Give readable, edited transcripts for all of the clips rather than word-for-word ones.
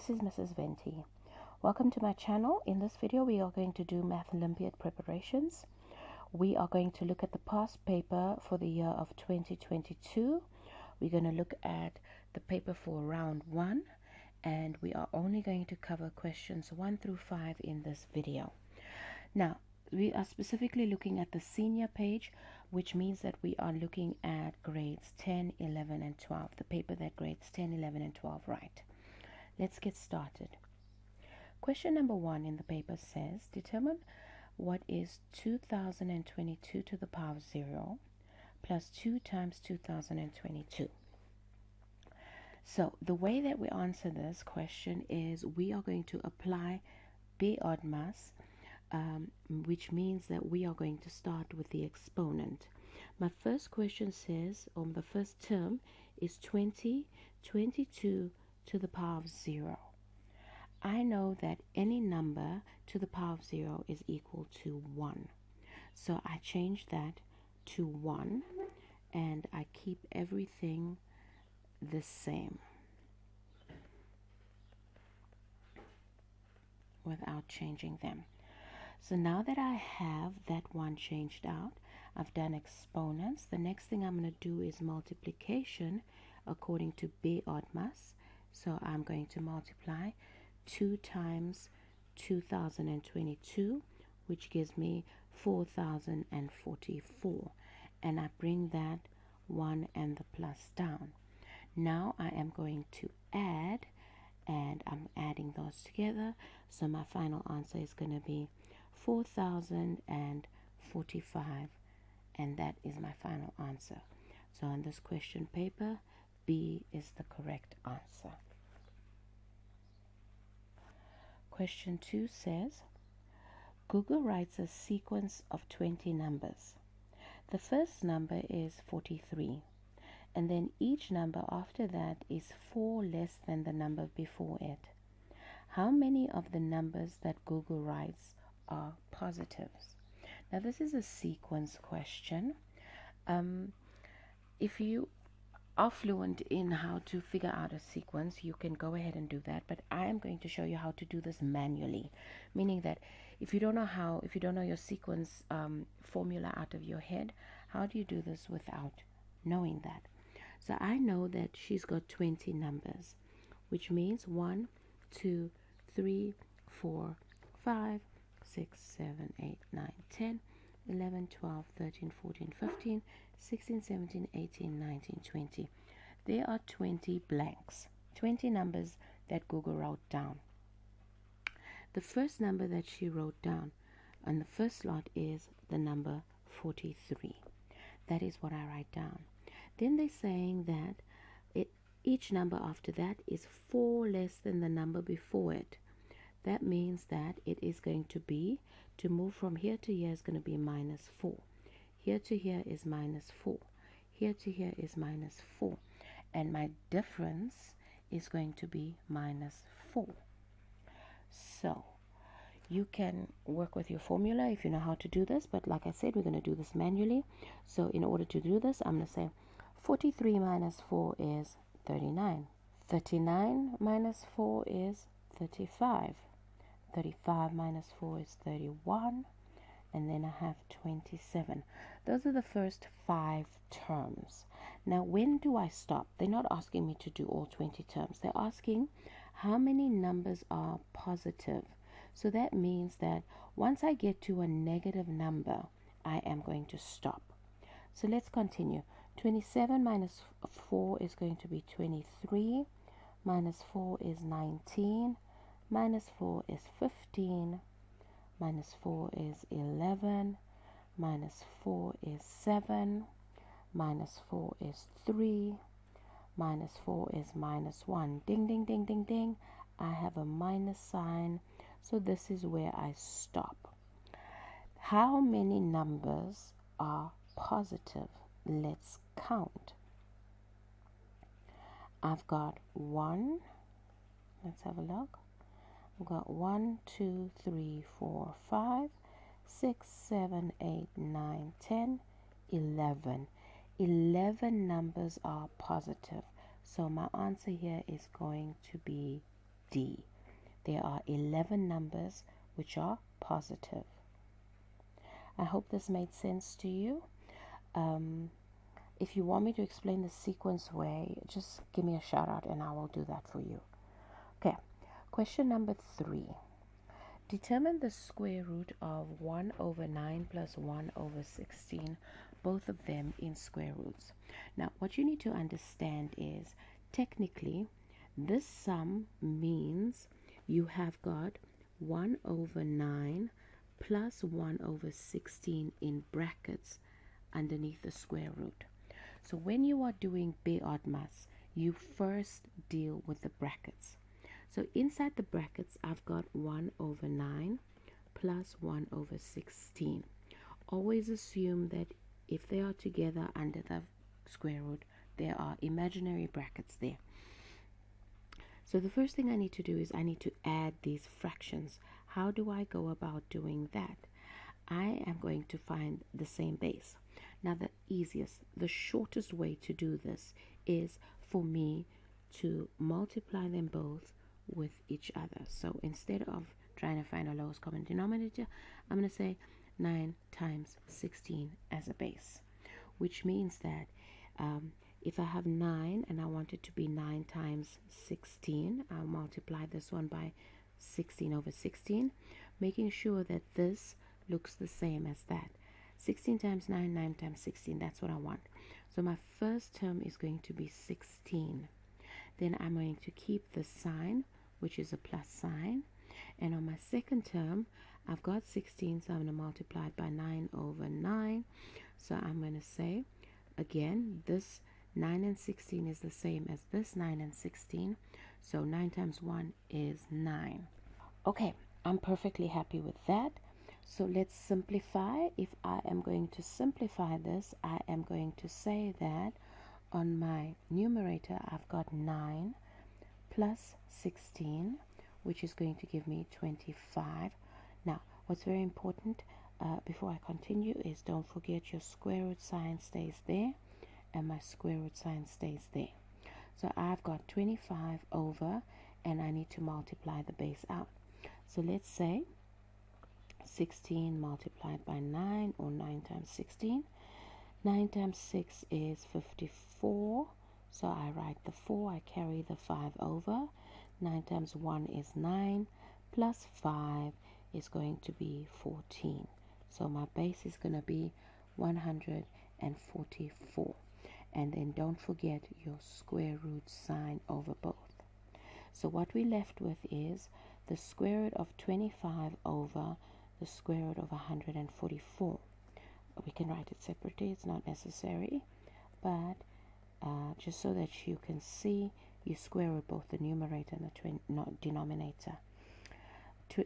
this is Mrs. Venti. Welcome to my channel. In this video we are going to do Math Olympiad preparations. We are going to look at the past paper for the year of 2022. We're going to look at the paper for round 1, and we are only going to cover questions 1 through 5 in this video. Now, we are specifically looking at the senior page, which means that we are looking at grades 10, 11, and 12, the paper that grades 10, 11, and 12 write. Let's get started. Question number 1 in the paper says, determine what is 2022 to the power of 0 plus 2 times 2022. So the way that we answer this question is we are going to apply BODMAS, which means that we are going to start with the exponent. My first question says, or the first term is 22 to the power of 0. I know that any number to the power of 0 is equal to 1. So I change that to 1 and I keep everything the same without changing them. So now that I have that 1 changed out, I've done exponents. The next thing I'm going to do is multiplication according to BODMAS. So I'm going to multiply 2 times 2022, which gives me 4044. And I bring that 1 and the plus down. Now I am going to add, and I'm adding those together. So my final answer is going to be 4045, and that is my final answer. So on this question paper, B is the correct answer. Question 2 says, Google writes a sequence of 20 numbers. The first number is 43, and then each number after that is 4 less than the number before it. How many of the numbers that Google writes are positives? Now this is a sequence question. If you are fluent in how to figure out a sequence, you can go ahead and do that, but I am going to show you how to do this manually, meaning that if you don't know your sequence formula out of your head, how do you do this without knowing that? So I know that she's got 20 numbers, which means 1, 2, 3, 4, 5, 6, 7, 8, 9, 10, 11, 12, 13, 14, 15, 16, 17, 18, 19, 20. There are 20 blanks, 20 numbers that Google wrote down. The first number that she wrote down on the first slot is the number 43. That is what I write down. Then they're saying that each number after that is 4 less than the number before it. That means that it is going to be, to move from here to here is going to be minus 4. Here to here is minus 4. Here to here is minus 4. And my difference is going to be minus 4. So you can work with your formula if you know how to do this. But like I said, we're going to do this manually. So in order to do this, I'm going to say 43 minus 4 is 39. 39 minus 4 is 35. 35 minus 4 is 31, and then I have 27. Those are the first 5 terms. Now, when do I stop? They're not asking me to do all 20 terms. They're asking how many numbers are positive. So that means that once I get to a negative number, I am going to stop. So let's continue. 27 minus 4 is going to be 23. Minus 4 is 19. Minus 4 is 15, minus 4 is 11, minus 4 is 7, minus 4 is 3, minus 4 is minus 1. Ding, ding, ding, ding, ding. I have a minus sign, so this is where I stop. How many numbers are positive? Let's count. I've got 1. Let's have a look. We've got 1, 2, 3, 4, 5, 6, 7, 8, 9, 10, 11. 11 numbers are positive. So my answer here is going to be D. There are 11 numbers which are positive. I hope this made sense to you. If you want me to explain the sequence way, just give me a shout out and I will do that for you. Okay, question number 3. Determine the square root of 1 over 9 plus 1 over 16, both of them in square roots. Now, what you need to understand is, technically, this sum means you have got 1 over 9 plus 1 over 16 in brackets underneath the square root. So when you are doing Be'odmas, you first deal with the brackets. So inside the brackets, I've got 1 over 9 plus 1 over 16. Always assume that if they are together under the square root, there are imaginary brackets there. So the first thing I need to do is I need to add these fractions. How do I go about doing that? I am going to find the same base. Now the shortest way to do this is for me to multiply them both with each other. So instead of trying to find a lowest common denominator, I'm going to say 9 times 16 as a base, which means that if I have 9 and I want it to be 9 times 16, I'll multiply this one by 16 over 16, making sure that this looks the same as that. 16 times 9, 9 times 16, that's what I want. So my first term is going to be 16. Then I'm going to keep the sign, which is a plus sign. And on my second term, I've got 16, so I'm going to multiply it by 9 over 9. So I'm going to say, again, this 9 and 16 is the same as this 9 and 16. So 9 times 1 is 9. Okay, I'm perfectly happy with that. So let's simplify. If I am going to simplify this, I am going to say that on my numerator, I've got 9 plus 16, which is going to give me 25. Now, what's very important before I continue is don't forget your square root sign stays there and my square root sign stays there. So I've got 25 over, and I need to multiply the base out. So let's say 16 multiplied by 9, or 9 times 16. 9 times 6 is 54. So I write the 4, I carry the 5 over. 9 times 1 is 9, plus 5 is going to be 14. So my base is going to be 144. And then don't forget your square root sign over both. So what we're left with is the square root of 25 over the square root of 144. We can write it separately, it's not necessary, but just so that you can see, you square root both the numerator and the denominator.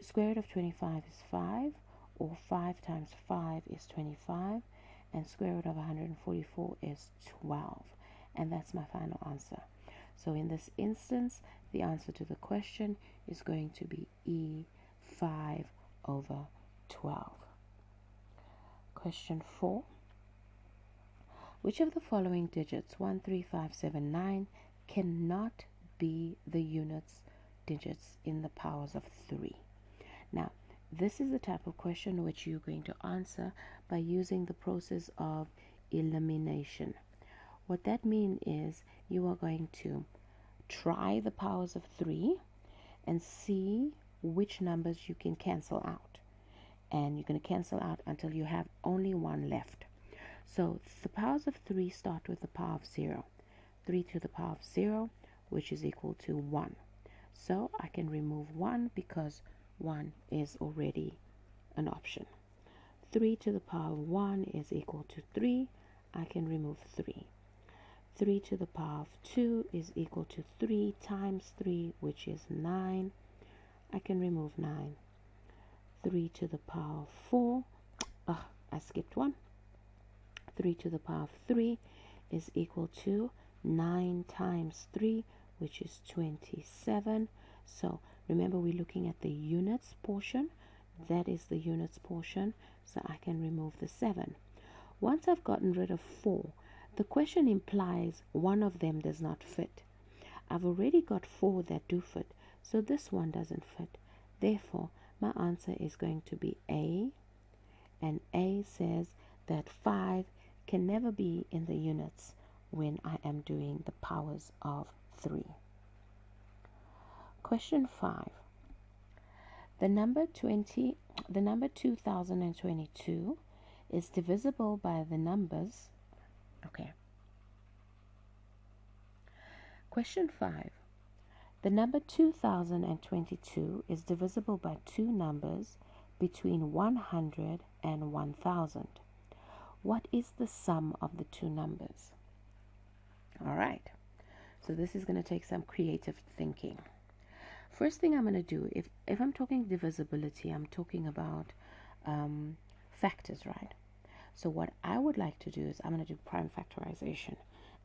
Square root of 25 is 5, or 5 times 5 is 25, and square root of 144 is 12, and that's my final answer. So in this instance, the answer to the question is going to be E, 5 over 12. Question 4. Which of the following digits, 1, 3, 5, 7, 9, cannot be the units digits in the powers of 3? Now, this is the type of question which you're going to answer by using the process of elimination. What that means is you are going to try the powers of 3 and see which numbers you can cancel out. And you're going to cancel out until you have only one left. So the powers of 3 start with the power of 0. 3 to the power of 0, which is equal to 1. So I can remove 1 because 1 is already an option. 3 to the power of 1 is equal to 3. I can remove 3. 3 to the power of 2 is equal to 3 times 3, which is 9. I can remove 9. 3 to the power of 4, I skipped 1. 3 to the power of 3 is equal to 9 times 3, which is 27. So remember, we're looking at the units portion. That is the units portion, so I can remove the 7. Once I've gotten rid of 4, the question implies one of them does not fit. I've already got 4 that do fit, So this one doesn't fit. Therefore, my answer is going to be A, and A says that 5 can never be in the units when I am doing the powers of 3. Question 5. The number 2022 is divisible by the numbers. Okay. Question 5. The number 2022 is divisible by two numbers between 100 and 1000. What is the sum of the two numbers? All right. So this is going to take some creative thinking. First thing I'm going to do, if I'm talking divisibility, I'm talking about factors, right? So what I would like to do is I'm going to do prime factorization.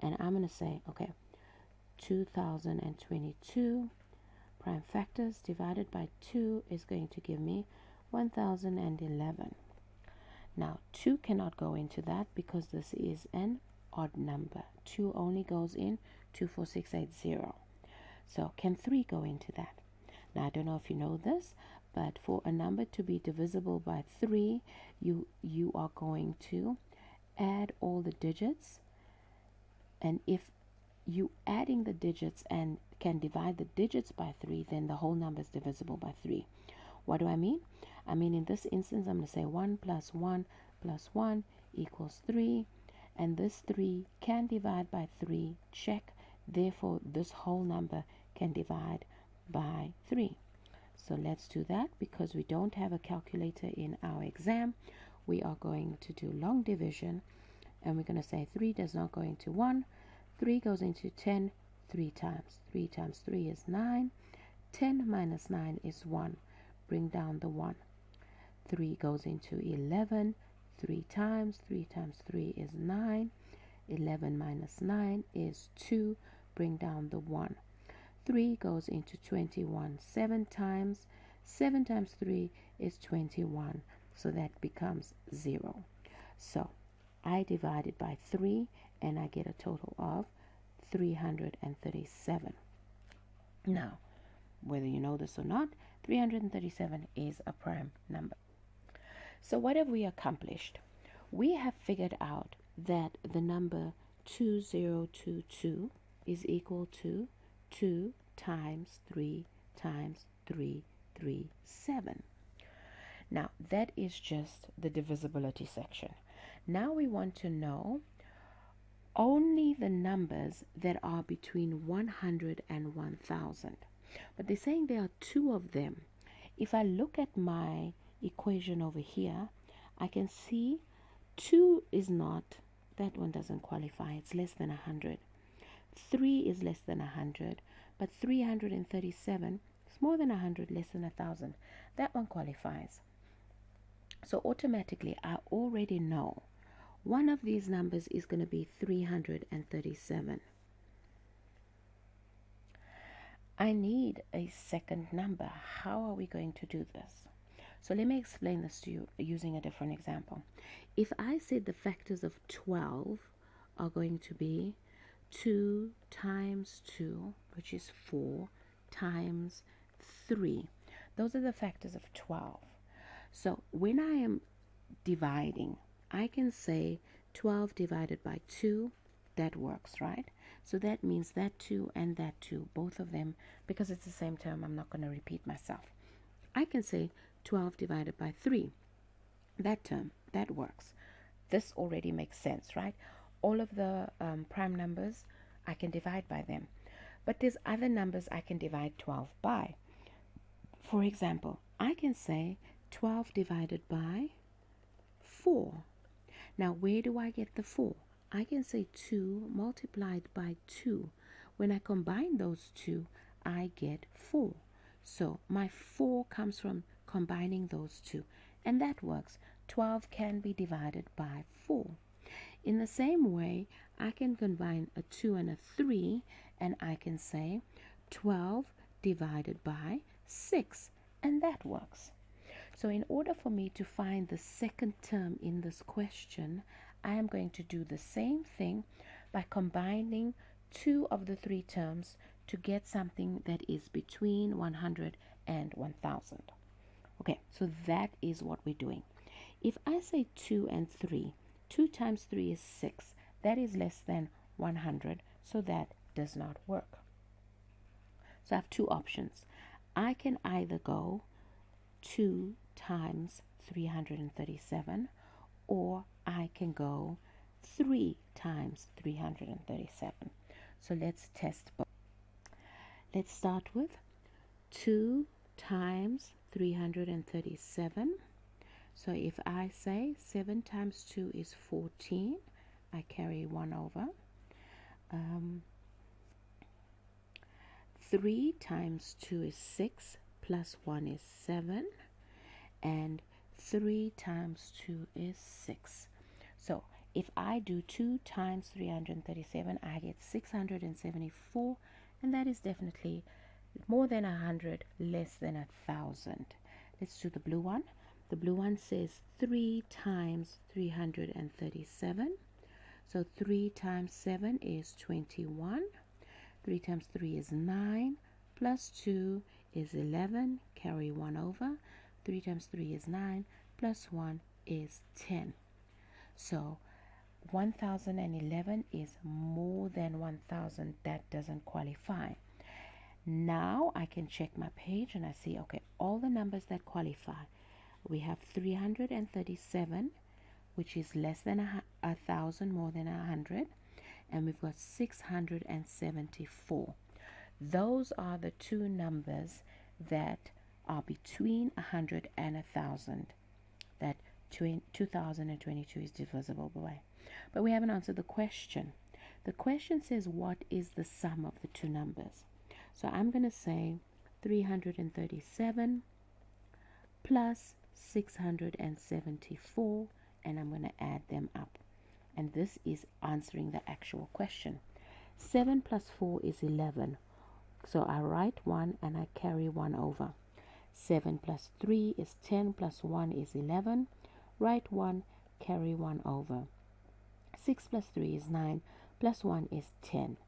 And I'm going to say, okay, 2022 prime factors divided by 2 is going to give me 1011. Now, 2 cannot go into that because this is an odd number. 2 only goes in 24680. So can 3 go into that? Now, I don't know if you know this, but for a number to be divisible by 3, you are going to add all the digits. And if you adding the digits and can divide the digits by 3, then the whole number is divisible by 3. What do I mean? I mean, in this instance, I'm going to say 1 plus 1 plus 1 equals 3. And this 3 can divide by 3. Check. Therefore, this whole number can divide by 3. So let's do that. Because we don't have a calculator in our exam, we are going to do long division. And we're going to say 3 does not go into 1. 3 goes into 10 3 times. 3 times 3 is 9. 10 minus 9 is 1. Bring down the 1. 3 goes into 11 3 times. 3 times 3 is 9. 11 minus 9 is 2. Bring down the 1. 3 goes into 21 7 times. 7 times 3 is 21. So that becomes 0. So I divide it by 3 and I get a total of 337. Now, whether you know this or not, 337 is a prime number. So what have we accomplished? We have figured out that the number 2022 is equal to 2 times 3 times 337. Now, that is just the divisibility section. Now we want to know only the numbers that are between 100 and 1000. But they're saying there are two of them. If I look at my equation over here, I can see 2 is not, that one doesn't qualify, it's less than 100. 3 is less than 100, but 337 is more than 100, less than 1000. That one qualifies. So automatically I already know one of these numbers is going to be 337. I need a second number. How are we going to do this? So let me explain this to you using a different example. If I said the factors of 12 are going to be 2 times 2, which is 4, times 3. Those are the factors of 12. So when I am dividing, I can say 12 divided by 2. That works, right? So that means that 2 and that 2, both of them, because it's the same term, I'm not going to repeat myself. I can say 12 divided by 3. That term, that works. This already makes sense, right? All of the prime numbers, I can divide by them. But there's other numbers I can divide 12 by. For example, I can say 12 divided by 4. Now, where do I get the 4? I can say 2 multiplied by 2. When I combine those two, I get 4. So my 4 comes from combining those two. And that works. 12 can be divided by 4. In the same way, I can combine a 2 and a 3, and I can say 12 divided by 6. And that works. So in order for me to find the second term in this question, I am going to do the same thing by combining 2 of the 3 terms to get something that is between 100 and 1000. Okay, so that is what we're doing. If I say 2 and 3, 2 times 3 is 6. That is less than 100, so that does not work. So I have two options. I can either go 2 times 337, or I can go 3 times 337. So let's test both. Let's start with 2 times 337. So if I say 7 times 2 is 14, I carry 1 over. 3 times 2 is 6, plus 1 is 7. And 3 times 2 is 6. So if I do 2 times 337, I get 674, and that is definitely more than 100, less than 1000. Let's do the blue one. The blue one says 3 times 337. So 3 times 7 is 21. 3 times 3 is 9, plus 2 is 11, carry 1 over. 3 times 3 is 9, plus 1 is 10. So 1011 is more than 1000. That doesn't qualify. Now I can check my page and I see, okay, all the numbers that qualify. We have 337, which is less than 1000, more than 100. And we've got 674. Those are the two numbers that are between 100 and 1000, that 2022 is divisible by. But we haven't answered the question. The question says, what is the sum of the two numbers? So I'm going to say 337 plus 674, and I'm going to add them up. And this is answering the actual question. 7 plus 4 is 11. So I write 1 and I carry 1 over. 7 plus 3 is 10, plus 1 is 11. Write 1, carry 1 over. 6 plus 3 is 9, plus 1 is 10.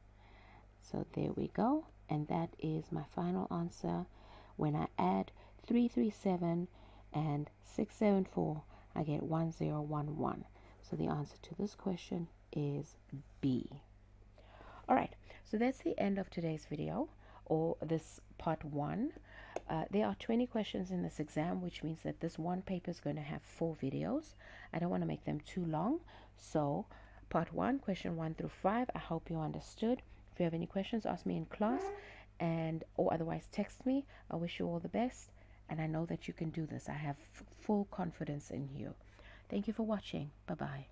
So there we go. And that is my final answer. When I add 337 and 674, I get 1011. So the answer to this question is B. Alright, so that's the end of today's video, or this part 1. There are 20 questions in this exam, which means that this one paper is going to have 4 videos. I don't want to make them too long. So part 1, question 1 through 5, I hope you understood. If you have any questions, ask me in class, or otherwise text me. I wish you all the best, and I know that you can do this. I have full confidence in you. Thank you for watching. Bye-bye.